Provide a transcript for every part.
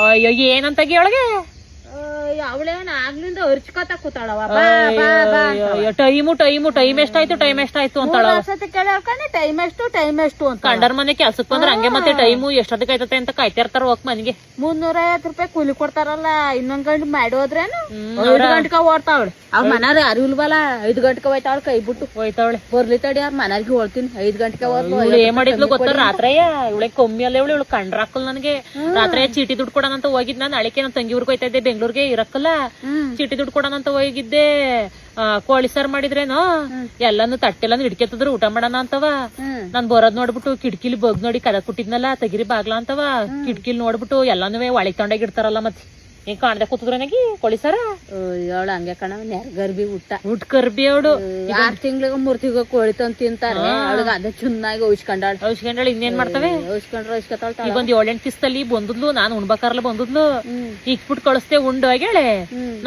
ಅಯ್ಯೋ ಏನಂತ ಒಳಗೆ ಅವಳೇನ ಆಗ್ಲಿಂದ ಅರ್ಚ್ಕೋತ ಕೂತಾಳವ. ಟೈಮ್ ಎಷ್ಟಾಯ್ತು ಅಂತಾಳ. ಟೈಮ್ ಎಷ್ಟು ಅಂತ ಕಂಡರ್ ಮನೆ ಕೆಲ್ಸಕ್ ಬಂದ್ರ ಹಂಗೆ ಮತ್ತೆ ಟೈಮು ಎಷ್ಟೊತ್ತಿಗೆ ಆಯ್ತತೆ ಅಂತ ಕಾಯ್ತಾ ಇರ್ತಾರ ಹೋಗ್ ಮನೆಗೆ. 350 ಕೂಲಿ ಕೊಡ್ತಾರಲ್ಲ. ಇನ್ನೊಂದ್ ಗಂಟೆ ಮಾಡಿ ಹೋದ್ರೇನು 5 ಗಂಟೆಗೆ ಓಡ್ತಾವಳೆ. ಅವ್ರ ಮನಾರ ಯಾರು ಇಲ್ವಲ್ಲ. 5 ಗಂಟೆಗೆ ಹೋಯ್ತಾವಳ ಕೈ ಬಿಟ್ಟು ಹೋಯ್ತಾವಳೆ. ಬರ್ಲಿ ತಡಿ ಅವ್ರ ಮನಾರ್ಗೆ ಹೋಳ್ತೀನಿ. 5 ಗಂಟೆಗೆ ಹೋದ್ಲು. ಏನ್ ಮಾಡಿದ್ಲು ಗೊತ್ತ ರಾತ್ರಿಯ ಇವಳೆ ಕಮ್ಮಿ ಅಲ್ಲ ಇವಳು ಕಂಡ್ರ ಹಾಕಲ್ ನನಗೆ. ರಾತ್ರಿ ಚೀಟಿ ದುಡ್ಡು ಕೊಡೋಣಂತ ಹೋಗಿದ್ ನಾನು. ಅಳಿಕೆ ನನ್ ತಂಗಿ ಊರ್ಗ್ ಹೋಯ್ತಾ ಇದ್ದೆ ಬೆಂಗ್ಳೂರ್ಗೆ ಇರಕ್ಕಲ್ಲ. ಚೀಟಿ ದುಡ್ಡು ಕೊಡೋಣಂತ ಹೋಗಿದ್ದೆ. ಕೋಳಿ ಸಾರ್ ಮಾಡಿದ್ರೇನೋ ಎಲ್ಲಾನು ತಟ್ಟೆಲ್ಲಾನು ಹಿಡ್ಕೆತ್ತಿದ್ರು ಊಟ ಮಾಡೋಣ ಅಂತವ. ನಾನ್ ಬರೋದ್ ನೋಡ್ಬಿಟ್ಟು ಕಿಟಕಿಲಿ ಬಗ್ ನೋಡಿ ಕದ ಕುಟ್ಟಿದ್ನಲ್ಲ ತೆಗಿರಿ ಬಾಗ್ಲ ಅಂತವ. ಕಿಟಕಿಲಿ ನೋಡ್ಬಿಟ್ಟು ಎಲ್ಲಾನು ಒಳಗ್ ತೊಂಡಾಗ ಇಡ್ತಾರಲ್ಲ ಮತ್ತೆ ಏನ್ ಕಾಣ್ದೆ ಕೂತದ್ರ ನನಗೆ ಕೋಳಿ ಸಾರ. ಅವಳು ಹಂಗೆ ಕಣ ಗರ್ಬಿ ಊಟ ಕರ್ಬಿ ಅವಳು 6 ತಿಂಗಳಿಗೆ 3 ತಿಂಗಳು ಕೋಳಿ ತಂದು ತಿಂತಾರೆ. ಅವಳಿಗೆ ಅದೇ ಚೆನ್ನಾಗಿ ಔಷ್ಕೊಂಡಾಳ ಇನ್ನೇನ್ ಮಾಡ್ತವೆ. ಔಷ್ಕೊಂಡ್ರೆ ಈಗ ಒಂದ್ 7-8 ದಿವಸದಲ್ಲಿ ಬಂದದ್ಲು. ನಾನ್ ಉಣ್ಬೇಕಾರ್ಲ ಬಂದದ್ಲು. ಇಕ್ಬಿಟ್ಟು ಕಳಿಸ್ತೆ ಉಂಡು ಹೇಳೆ.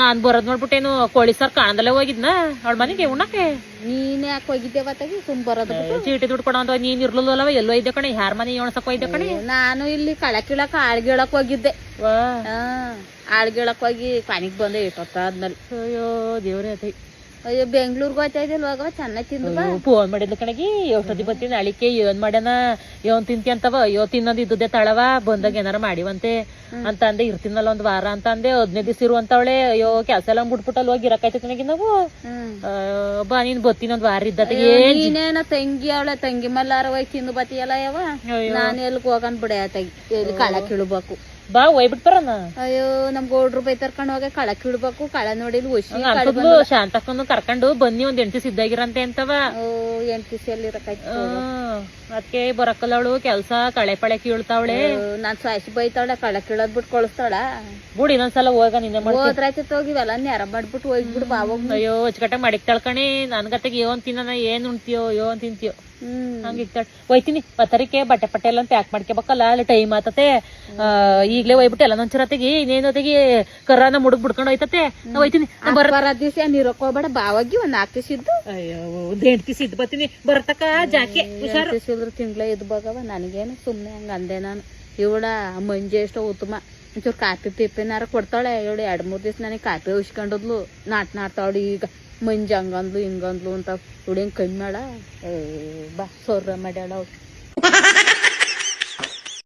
ನಾನ್ ಬರೋದ್ ನೋಡ್ಬಿಟ್ಟೇನು ಕೋಳಿ ಸಾರ್ ಕಾಣದಲ್ಲೇ ಹೋಗಿದ್ನ ಅವಳ ಮನೆಗೆ ಉಣ್ಣಕ್ಕೆ. ನೀನ್ ಯಾಕೆ ಹೋಗಿದ್ದೆ ಬತ್ತಾಗಿ ಸುಮ್ ಬರೋದು. ಚೀಟಿ ದುಡ್ಡು ಕೊಡೋ ಅಂತ ನೀನ್ ಇರ್ಲಿಲ್ಲವ. ಎಲ್ಲೋ ಇದ್ದೆ ಕಣೆ. ಯಾರ ಮನೆ ಎಣಸಕ್ ಹೋಯ್ದೆ ಕಣೆ. ನಾನು ಇಲ್ಲಿ ಕಳಕಿಳಕ್ ಆಳ್ಗಿಳಕ್ ಹೋಗಿದ್ದೆ. ಆಳ್ಗಿಳಕ್ ಹೋಗಿ ಪಾನಿಗ್ ಬಂದೆ ಇಟ್ಟೊತ್ತಾದ್ಮೇಲೆ. ಅಯ್ಯೋ ದೇವ್ರೇ ಅದೇ. ಅಯ್ಯೋ ಬೆಂಗ್ಳೂರ್ಗ್ ಹೋಗ್ತಾ ಇದ್ದಿಲ್ ಹೋಗವ ಚೆನ್ನಾಗ್ ತಿಂದ. ಫೋನ್ ಮಾಡಿದ್ಲು ಕಣಗಿ. ಎಷ್ಟೊತ್ತಿ ಬರ್ತೀನಿ ಅಳಿಕೆ ಏನ್ ಮಾಡ್ಯಾನ ಏನ್ ತಿಂತಿ ಅಂತವ. ಅಯ್ಯೋ ತಿನ್ನೋದು ಇದ್ದುದೇ ತಳವ ಬಂದಾಗ ಏನಾರ ಮಾಡಿವಂತೆ ಅಂತ ಅಂದೆ. ಇರ್ತೀನಲ್ಲ ಒಂದ್ ವಾರ ಅಂತ ಅಂದೆ. 15 ದಿವಸ ಇರುವಂತವಳೆ. ಅಯ್ಯೋ ಕೆಲ್ಸ ಎಲ್ಲ ಮುಟ್ಬಿಟ್ಟಲ್ಲಿ ಹೋಗಿ ಇರಕಾಯ್ತೈತಿ ನನಗೆ. ನಾವು ಬಾ ನೀನ್ ಬತ್ತೀನಿ ಒಂದ್ ವಾರ ಇದ್ದ. ನೀನೇನ ತಂಗಿ ಅವಳೆ ತಂಗಿ ಮಲ್ಲಾರ ಹೋಗಿ ತಿಂದು ಬತ್ತಿಯಲ್ಲ ಯಾವ. ನಾನು ಎಲ್ಗ್ ಹೋಗನ್ ಬಿಡ ತೆಗಿ ಎಲ್ಲಿ ಕಳ ಕೀಳ್ಬೇಕು. ಬಾ ಒಯ್ಬಿಟ್ ಬರೋಣ. ಅಯ್ಯೋ ನಮ್ ಗೌಡ್ರು ಬೈತರ್ಕೊಂಡ್ ಹೋಗಿ ಕಳ ಕೀಳ್ಬೇಕು. ಕಳ ನೋಡಿ ಶಾಂತಕ್ಕನ್ನು ಕರ್ಕೊಂಡು ಬನ್ನಿ ಒಂದ್ 8 ದಿವಸ ಇದ್ದಾಗಿರಂತೆ ಅಂತವ. 8 ದಿವಸ ಎಲ್ಲಿ ಇರಕಾಯ್ತು. ಅದಕ್ಕೆ ಬರಕ್ಕಲ್ಲ ಅವಳು ಕೆಲ್ಸ. ಕಳೆ ಪಳೆ ಕೀಳ್ತಾವಳೆ. ನಾನ್ ಸಾಯಿಸಿ ಬೈತಾವಳೆ. ಕಳ ಕೀಳೋದ್ ಬಿಟ್ಟು ಕಳಿಸ್ತಾಳ. ಬುಡಿ ಇನ್ನೊಂದ್ಸಲ ಹೋಗ ನಿನ್ನೆ ಹೋದ್ರಾಯ್ತು ಹೋಗಿವಲ್ಲ ನ್ಯಾರ ಮಾಡ್ಬಿಟ್ಟು ಹೋಗ್ಬಿಡು ಬಾ ಹೋಗ್. ಅಯ್ಯೋ ಅಚ್ಚಕಟ್ಟ ಮಾಡಿಕ್ ತಳ್ಕಣಿ. ನನ್ಗತೆಗೆ ಏನ್ ತಿನ್ನ ಏನ್ ಉಣ್ತೀಯೋ ಏನ್ ತಿಂತೀಯೋ ಹಂಗಿಕ್ತಾಳ. ಹೋಯ್ತೀನಿ ಪತ್ತರಿಕೆ ಬಟ್ಟೆ ಪಟ್ಟೆ ಎಲ್ಲ ಪ್ಯಾಕ್ ಮಾಡ್ಕೋಬೇಕಲ್ಲ. ಅಲ್ಲಿ ಟೈಮ್ ಆತತೆ. ಈಗ್ಲೇ ಹೋಯ್ಬಿಟ್ಟು ಎಲ್ಲ ನೊಂಚರತೆಗಿ ಇನ್ನೇನತೆಗಿ ಕರ್ರನ ಮುಡುಗ್ ಬಿಡ್ಕೊಂಡು ಹೋಯ್ತತೆ. ಹೋಯ್ತೀನಿ. ಬರ ದಿವಸ ನೀರಕ್ ಹೋಗ್ಬೇಡ. ಬಾವಾಗಿ ಒಂದ್ 4 ದಿವಸ ಇದ್ದು. ಅಯ್ಯೋ 8 ದಿವಸ ಇದ್ದು ಬರ್ತೀನಿ. ಬರತಕ್ಕ ಜಾಕೆ ಹುಷಾರು ತಿಂಗ್ಳ ಇದ್ ಬಾಗವ. ನನಗೇನು ಸುಮ್ನೆ ಹಂಗ ಅಂದೆ ನಾನು. ಇವಳ ಮಂಜು ಎಷ್ಟೋ ಉತ್ತಮ. ಒಂಚೂರು ಕಾಪಿ ಪಿಪ್ಪಿನಾರ ಕೊಡ್ತಾಳೆ. ಇವಳು 2-3 ದಿವಸ ನನಗೆ ಕಾಪಿ ಉಸ್ಕೊಂಡದ್ಲು. ನಾಟ್ತಾವಳು. ಈಗ ಮಂಜು ಹಂಗಂದ್ಲು ಹಿಂಗಂದ್ಲು ಅಂತ ಇವಳು ಹೆಂಗ್ ಕಮ್ಮಿ ಮಾಡ. ಬಾ ಸೊರ್ರ ಮಾಡ್ಯಾಳ ಅವ್ಳು.